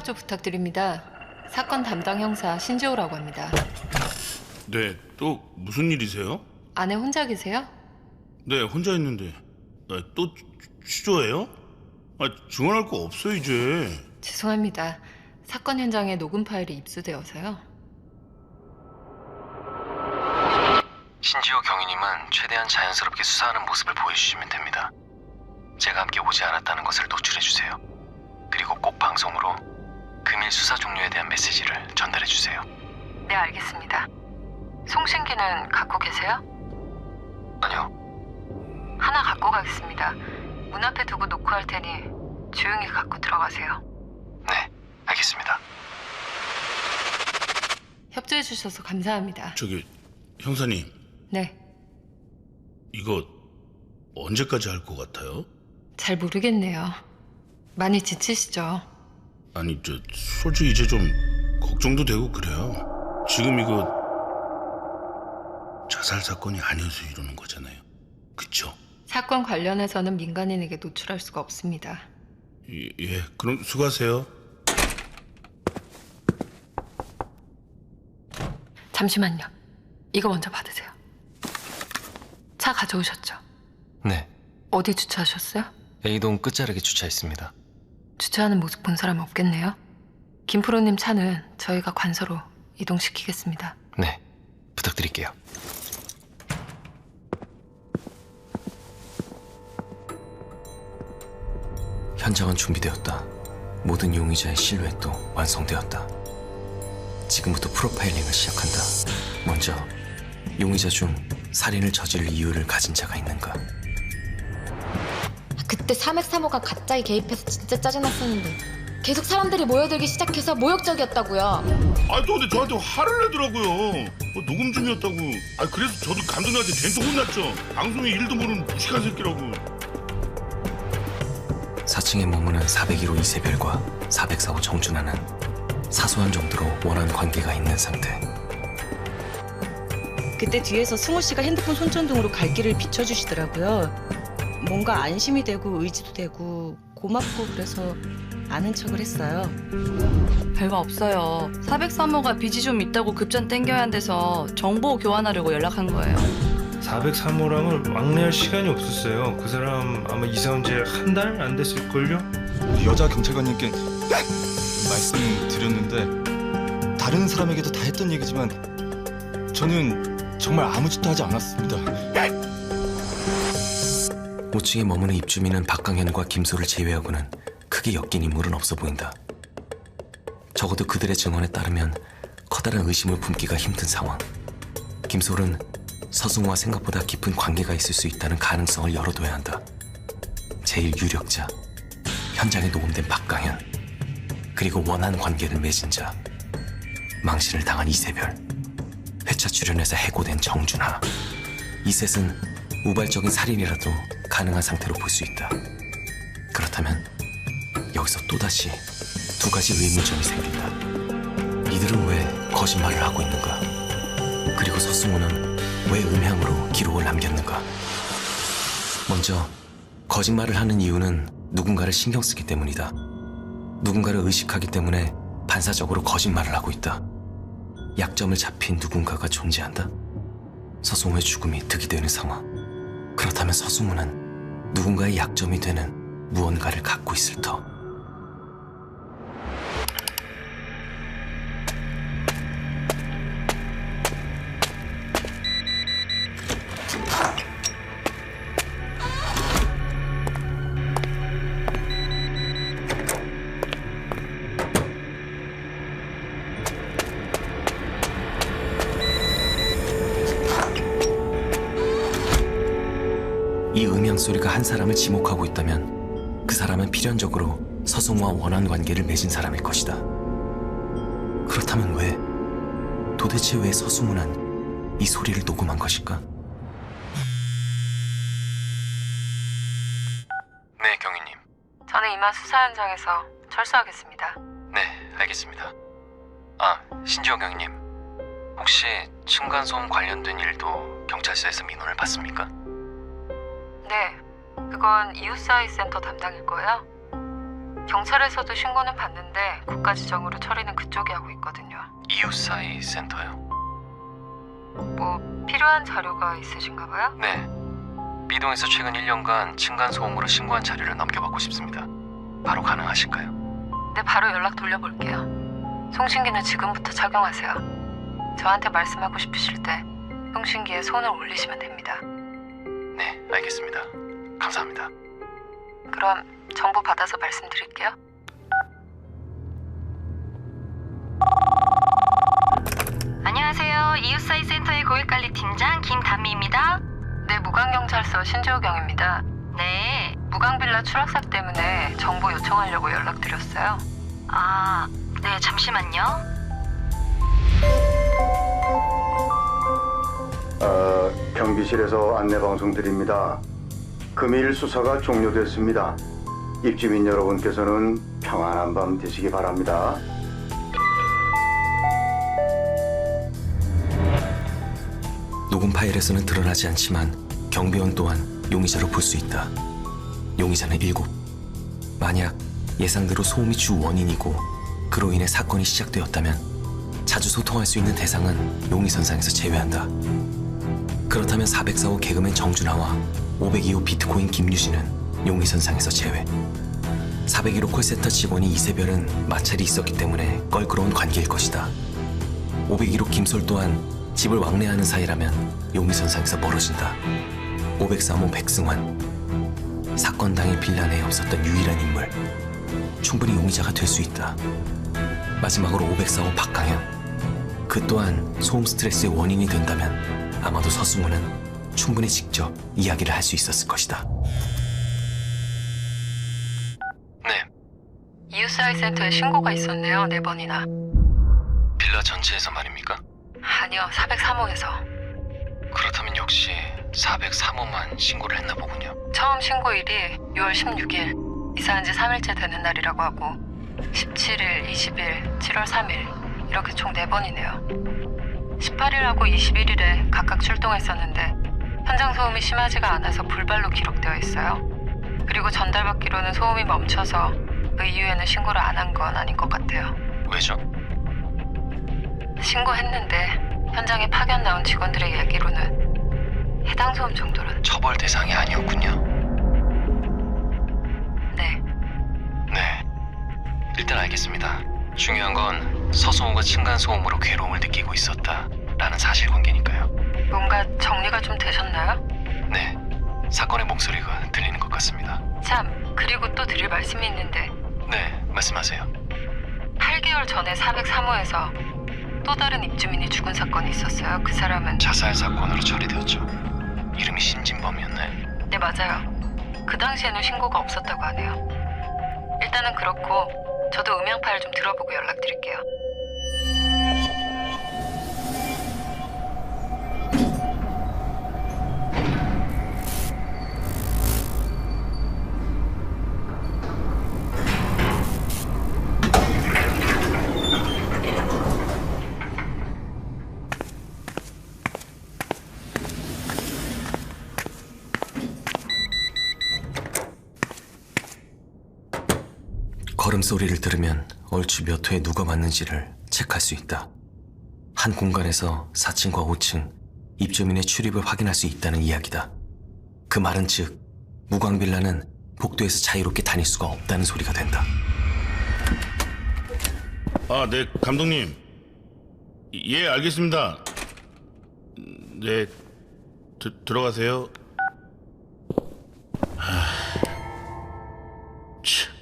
협조 부탁드립니다. 사건 담당 형사 신지호라고 합니다. 네, 또 무슨 일이세요? 아내 혼자 계세요? 네, 혼자 있는데. 또 취조해요? 증언할 거 없어 이제. 죄송합니다. 사건 현장에 녹음 파일이 입수되어서요. 신지호 경위님은 최대한 자연스럽게 수사하는 모습을 보여주시면 됩니다. 제가 함께 오지 않았다는 것을 노출해주세요. 그리고 꼭 방송으로 금일 수사 종료에 대한 메시지를 전달해주세요. 네, 알겠습니다. 송신기는 갖고 계세요? 아니요. 하나 갖고 가겠습니다. 문 앞에 두고 노크할 테니 조용히 갖고 들어가세요. 네, 알겠습니다. 협조해 주셔서 감사합니다. 저기 형사님, 네, 이거 언제까지 할 것 같아요? 잘 모르겠네요. 많이 지치시죠? 아니 솔직히 이제 좀 걱정도 되고 그래요. 지금 이거 자살 사건이 아니어서 이러는 거잖아요. 그쵸? 사건 관련해서는 민간인에게 노출할 수가 없습니다. 예, 그럼 수고하세요. 잠시만요. 이거 먼저 받으세요. 차 가져오셨죠? 네, 어디 주차하셨어요? A동 끝자락에 주차했습니다. 주차하는 모습 본 사람 없겠네요. 김프로님 차는 저희가 관서로 이동시키겠습니다. 네, 부탁드릴게요. 현장은 준비되었다. 모든 용의자의 실루엣도 완성되었다. 지금부터 프로파일링을 시작한다. 먼저 용의자 중 살인을 저지를 이유를 가진 자가 있는가? 그때 303호가 가짜에 개입해서 진짜 짜증났었는데 계속 사람들이 모여들기 시작해서 모욕적이었다고요. 또 근데 저한테 화를 내더라고요. 녹음 중이었다고. 그래서 저도 감독님한테 된통 혼났죠. 방송에 일도 모르는 무식한 새끼라고. 4층에 머무는 401호 이세별과 404호 정준하는 사소한 정도로 원한 관계가 있는 상태. 그때 뒤에서 승호 씨가 핸드폰 손전등으로 갈 길을 비춰주시더라고요. 뭔가 안심이 되고 의지도 되고 고맙고 그래서 아는 척을 했어요. 별거 없어요. 403호가 빚이 좀 있다고 급전 땡겨야 한대서 정보 교환하려고 연락한 거예요. 403호랑은 왕래할 시간이 없었어요. 그 사람 아마 이사 온 지 한 달 안 됐을걸요? 여자 경찰관님께 말씀드렸는데 다른 사람에게도 다 했던 얘기지만 저는 정말 아무 짓도 하지 않았습니다. 5층에 머무는 입주민은 박강현과 김소를 제외하고는 크게 엮인 인물은 없어 보인다. 적어도 그들의 증언에 따르면 커다란 의심을 품기가 힘든 상황. 김솔은 서승우와 생각보다 깊은 관계가 있을 수 있다는 가능성을 열어둬야 한다. 제일 유력자, 현장에 녹음된 박강현, 그리고 원한 관계를 맺은 자, 망신을 당한 이세별, 회차 출연에서 해고된 정준하. 이 셋은 우발적인 살인이라도 가능한 상태로 볼 수 있다. 그렇다면 여기서 또다시 두 가지 의문점이 생긴다. 이들은 왜 거짓말을 하고 있는가? 그리고 서승우는 왜 음향으로 기록을 남겼는가? 먼저 거짓말을 하는 이유는 누군가를 신경 쓰기 때문이다. 누군가를 의식하기 때문에 반사적으로 거짓말을 하고 있다. 약점을 잡힌 누군가가 존재한다. 서승우의 죽음이 득이 되는 상황. 그렇다면 서승우는 누군가의 약점이 되는 무언가를 갖고 있을 터. 이 음향 소리가 한 사람을 지목하고 있다면 그 사람은 필연적으로 서승우와 원한 관계를 맺은 사람일 것이다. 그렇다면 도대체 왜 서승우는 이 소리를 녹음한 것일까? 네, 경위님. 저는 이만 수사 현장에서 철수하겠습니다. 네, 알겠습니다. 신지호 경위님. 혹시 층간소음 관련된 일도 경찰서에서 민원을 받습니까? 네, 그건 이웃사회 센터 담당일 거예요. 경찰에서도 신고는 받는데 국가지정으로 처리는 그쪽이 하고 있거든요. 이웃사이 센터요? 뭐 필요한 자료가 있으신가 봐요? 네. B동에서 최근 1년간 층간소음으로 신고한 자료를 넘겨받고 싶습니다. 바로 가능하실까요? 네, 바로 연락 돌려볼게요. 송신기는 지금부터 착용하세요. 저한테 말씀하고 싶으실 때 송신기에 손을 올리시면 됩니다. 네, 알겠습니다. 감사합니다. 그럼 정보 받아서 말씀드릴게요. 안녕하세요. 이웃사이 센터의 고객관리 팀장 김담미입니다. 네, 무광경찰서 신조경입니다. 네. 무광빌라 추락사 때문에 정보 요청하려고 연락드렸어요. 아, 네, 잠시만요. 경비실에서 안내방송 드립니다. 금일 수사가 종료됐습니다. 입주민 여러분께서는 평안한 밤 되시기 바랍니다. 녹음 파일에서는 드러나지 않지만 경비원 또한 용의자로 볼 수 있다. 용의자는 7. 만약 예상대로 소음이 주 원인이고 그로 인해 사건이 시작되었다면 자주 소통할 수 있는 대상은 용의선상에서 제외한다. 그렇다면 404호 개그맨 정준하와 502호 비트코인 김유진은 용의선상에서 제외. 401호 콜센터 직원이 이세별은 마찰이 있었기 때문에 껄끄러운 관계일 것이다. 501호 김솔 또한 집을 왕래하는 사이라면 용의선상에서 멀어진다. 503호 백승환, 사건 당일 빌라 내에 없었던 유일한 인물, 충분히 용의자가 될 수 있다. 마지막으로 504호 박강현, 그 또한 소음 스트레스의 원인이 된다면 아마도 서승우는 충분히 직접 이야기를 할 수 있었을 것이다. 네. 이웃사이 센터에 신고가 있었네요. 4번이나. 빌라 전체에서 말입니까? 아니요, 403호에서. 그렇다면 역시 403호만 신고를 했나 보군요. 처음 신고일이 6월 16일, 이사한 지 3일째 되는 날이라고 하고 17일, 20일, 7월 3일 이렇게 총 4번이네요. 18일하고 21일에 각각 출동했었는데 현장 소음이 심하지가 않아서 불발로 기록되어 있어요. 그리고 전달받기로는 소음이 멈춰서 그 이후에는 신고를 안 한 건 아닌 것 같아요. 왜죠? 신고했는데 현장에 파견 나온 직원들의 얘기로는 해당 소음 정도는 처벌 대상이 아니었군요. 네. 네. 일단 알겠습니다. 중요한 건 서승우가 층간소음으로 괴로움을 느끼고 있었다라는 사실관계니까요. 뭔가 정리가 좀 되셨나요? 네. 사건의 목소리가 들리는 것 같습니다. 참, 그리고 또 드릴 말씀이 있는데 네, 말씀하세요. 8개월 전에 403호에서 또 다른 입주민이 죽은 사건이 있었어요. 그 사람은 자살 사건으로 처리되었죠. 이름이 신진범이었나요? 네, 맞아요. 그 당시에는 신고가 없었다고 하네요. 일단은 그렇고 저도 음향 파일 좀 들어보고 연락드릴게요. 걸음소리를 들으면 얼추 몇 호에 누가 맞는지를 체크할 수 있다. 한 공간에서 4층과 5층 입주민의 출입을 확인할 수 있다는 이야기다. 그 말은 즉 무광빌라는 복도에서 자유롭게 다닐 수가 없다는 소리가 된다. 아, 네, 감독님. 예, 알겠습니다. 네, 들어가세요. 참.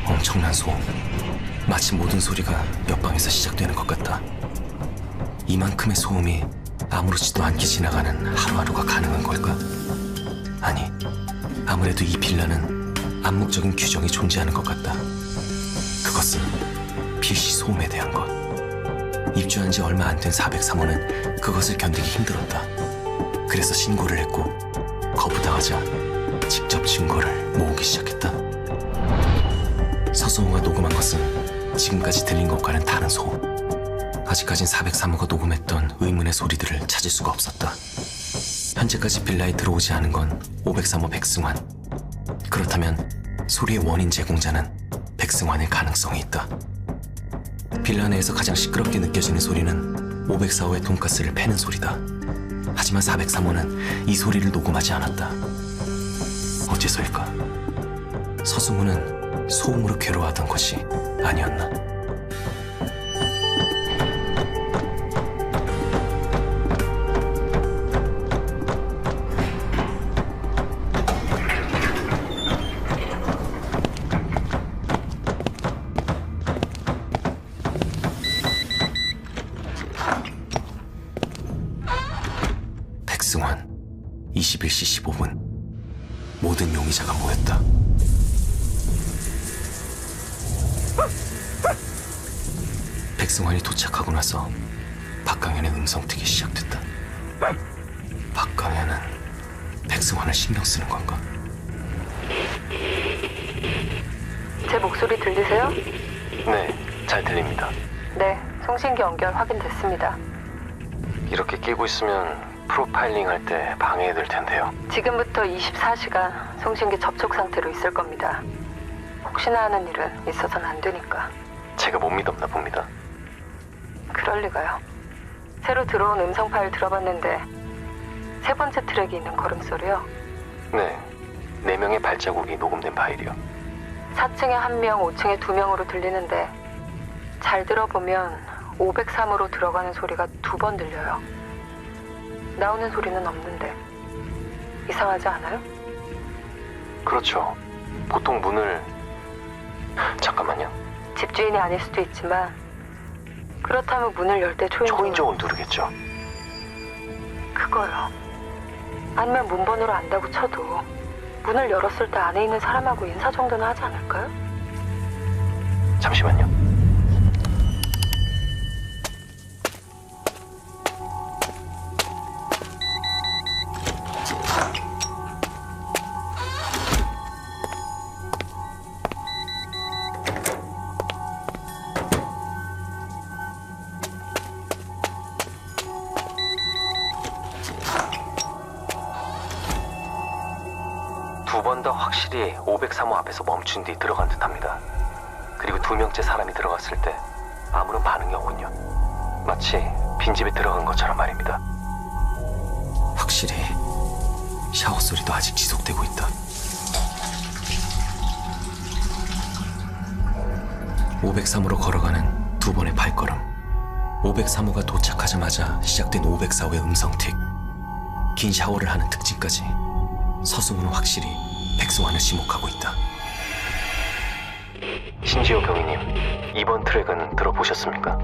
엄청난 소음. 마치 모든 소리가 옆방에서 시작되는 것 같다. 이만큼의 소음이 아무렇지도 않게 지나가는 하루하루가 가능한 걸까? 아니, 아무래도 이 빌라는 암묵적인 규정이 존재하는 것 같다. 그것은 필시 소음에 대한 것. 입주한 지 얼마 안 된 403호는 그것을 견디기 힘들었다. 그래서 신고를 했고 거부당하자 직접 증거를 모으기 시작했다. 서승우가 녹음한 것은 지금까지 들린 것과는 다른 소음. 아직까진 403호가 녹음했던 의문의 소리들을 찾을 수가 없었다. 현재까지 빌라에 들어오지 않은 건 503호 백승환. 그렇다면 소리의 원인 제공자는 백승환일 가능성이 있다. 빌라 내에서 가장 시끄럽게 느껴지는 소리는 504호의 돈가스를 패는 소리다. 하지만 403호는 이 소리를 녹음하지 않았다. 어째서일까? 서승우는 소음으로 괴로워하던 것이 아니었나? 백승환 21시 15분. 모든 용의자가 모였다. 백승환이 도착하고 나서 박강현의 음성특이 시작됐다. 박강현은 백승환을 신경 쓰는 건가? 제 목소리 들리세요? 네, 잘 들립니다. 네, 송신기 연결 확인됐습니다. 이렇게 끼고 있으면 프로파일링 할 때 방해될 텐데요. 지금부터 24시간 송신기 접촉 상태로 있을 겁니다. 혹시나 하는 일은 있어서는 안 되니까. 제가 못 믿었나 봅니다. 그럴 리가요. 새로 들어온 음성 파일 들어봤는데 세 번째 트랙이 있는 걸음소리요. 네, 4명의 발자국이 녹음된 파일이요. 4층에 1명, 5층에 2명으로 들리는데 잘 들어보면 503으로 들어가는 소리가 2번 들려요. 나오는 소리는 없는데 이상하지 않아요? 그렇죠. 보통 문을... 잠깐만요. 집주인이 아닐 수도 있지만 그렇다면 문을 열 때 초인종을 누르겠죠. 그거요. 아니면 문번호를 안다고 쳐도 문을 열었을 때 안에 있는 사람하고 인사 정도는 하지 않을까요? 잠시만요. 두 번 더 확실히 503호 앞에서 멈춘 뒤 들어간 듯합니다. 그리고 2명째 사람이 들어갔을 때 아무런 반응이 없군요. 마치 빈집에 들어간 것처럼 말입니다. 확실히 샤워 소리도 아직 지속되고 있다. 503호로 걸어가는 2번의 발걸음. 503호가 도착하자마자 시작된 504호의 음성틱. 긴 샤워를 하는 특징까지 서승우는 확실히 백승환을 지목하고 있다. 신지호 경위님, 이번 트랙은 들어보셨습니까?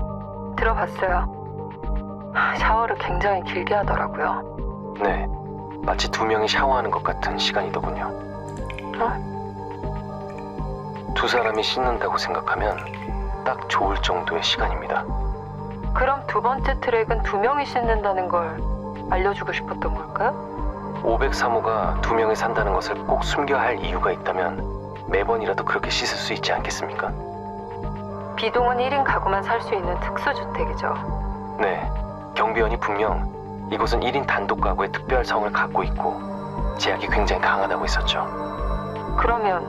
들어봤어요. 샤워를 굉장히 길게 하더라고요. 네, 마치 2명이 샤워하는 것 같은 시간이더군요. 두 사람이 씻는다고 생각하면 딱 좋을 정도의 시간입니다. 그럼 2번째 트랙은 2명이 씻는다는 걸 알려주고 싶었던 걸까요? 503호가 2명이 산다는 것을 꼭 숨겨야 할 이유가 있다면 매번이라도 그렇게 씻을 수 있지 않겠습니까? B동은 1인 가구만 살 수 있는 특수주택이죠. 네, 경비원이 분명 이곳은 1인 단독 가구의 특별성을 갖고 있고 제약이 굉장히 강하다고 했었죠. 그러면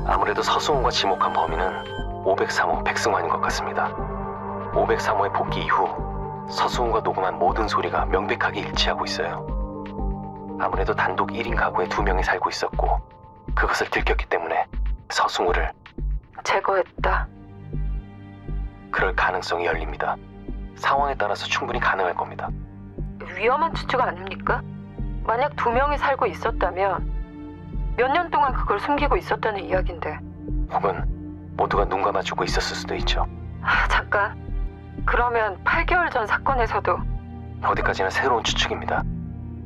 아무래도 서승우가 지목한 범인은 503호 백승환인 것 같습니다. 503호의 복귀 이후 서승우가 녹음한 모든 소리가 명백하게 일치하고 있어요. 아무래도 단독 1인 가구에 2명이 살고 있었고 그것을 들켰기 때문에 서승우를 제거했다. 그럴 가능성이 열립니다. 상황에 따라서 충분히 가능할 겁니다. 위험한 추측 아닙니까? 만약 2명이 살고 있었다면 몇 년 동안 그걸 숨기고 있었다는 이야기인데. 혹은 모두가 눈 감아주고 있었을 수도 있죠. 잠깐. 그러면 8개월 전 사건에서도 어디까지나 새로운 추측입니다.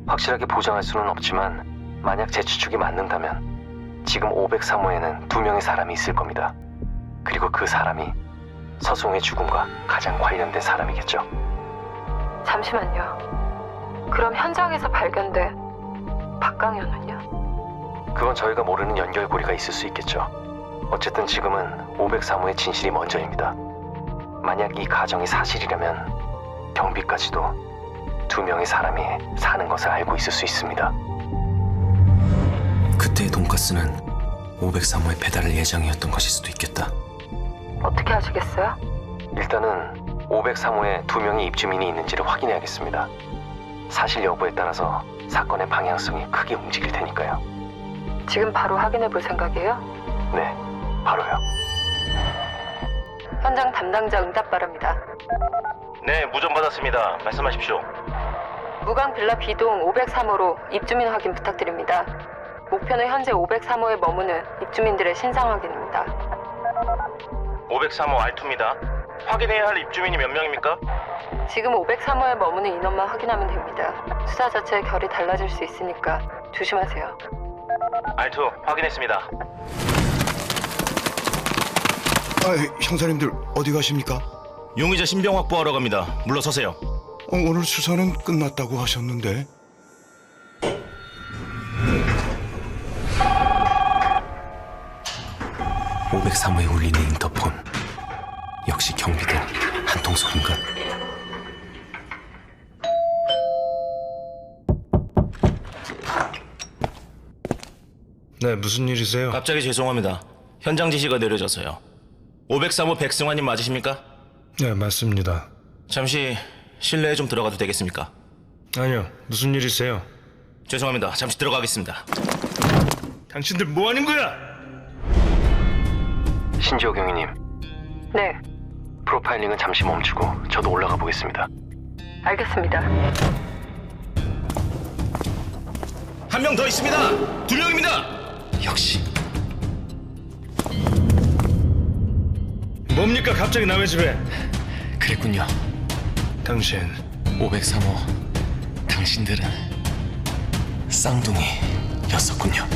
확실하게 보장할 수는 없지만 만약 제 추측이 맞는다면 지금 503호에는 2명의 사람이 있을 겁니다. 그리고 그 사람이 서승우의 죽음과 가장 관련된 사람이겠죠. 잠시만요. 그럼 현장에서 발견된 박강현은요? 그건 저희가 모르는 연결고리가 있을 수 있겠죠. 어쨌든 지금은 503호의 진실이 먼저입니다. 만약 이 가정이 사실이라면 경비까지도 2명의 사람이 사는 것을 알고 있을 수 있습니다. 그때의 돈가스는 503호의 배달을 예정이었던 것일 수도 있겠다. 어떻게 하시겠어요? 일단은 503호에 2명의 입주민이 있는지를 확인해야겠습니다. 사실 여부에 따라서 사건의 방향성이 크게 움직일 테니까요. 지금 바로 확인해 볼 생각이에요? 네, 바로요. 현장 담당자 응답 바랍니다. 네, 무전 받았습니다. 말씀하십시오. 무강 빌라 B동 503호로 입주민 확인 부탁드립니다. 목표는 현재 503호에 머무는 입주민들의 신상 확인입니다. 503호 R2입니다. 확인해야 할 입주민이 몇 명입니까? 지금 503호에 머무는 인원만 확인하면 됩니다. 수사 자체의 결이 달라질 수 있으니까 조심하세요. R2 확인했습니다. 아, 형사님들 어디 가십니까? 용의자 신병 확보하러 갑니다. 물러서세요. 오늘 수사는 끝났다고 하셨는데. 오 503호에 울리는 인터폰. 역시 경비도 한통 속인가? 네, 무슨 일이세요? 갑자기 죄송합니다. 현장 지시가 내려져서요. 503호 백승환님 맞으십니까? 네, 맞습니다. 잠시 실내에 좀 들어가도 되겠습니까? 아니요, 무슨 일이세요? 죄송합니다. 잠시 들어가겠습니다. 당신들 뭐 하는 거야? 신지호 경위님, 네, 프로파일링은 잠시 멈추고 저도 올라가 보겠습니다. 알겠습니다. 한 명 더 있습니다. 2명입니다. 역시 뭡니까 갑자기 남의 집에? 그랬군요. 당신 503호, 당신들은 쌍둥이였었군요.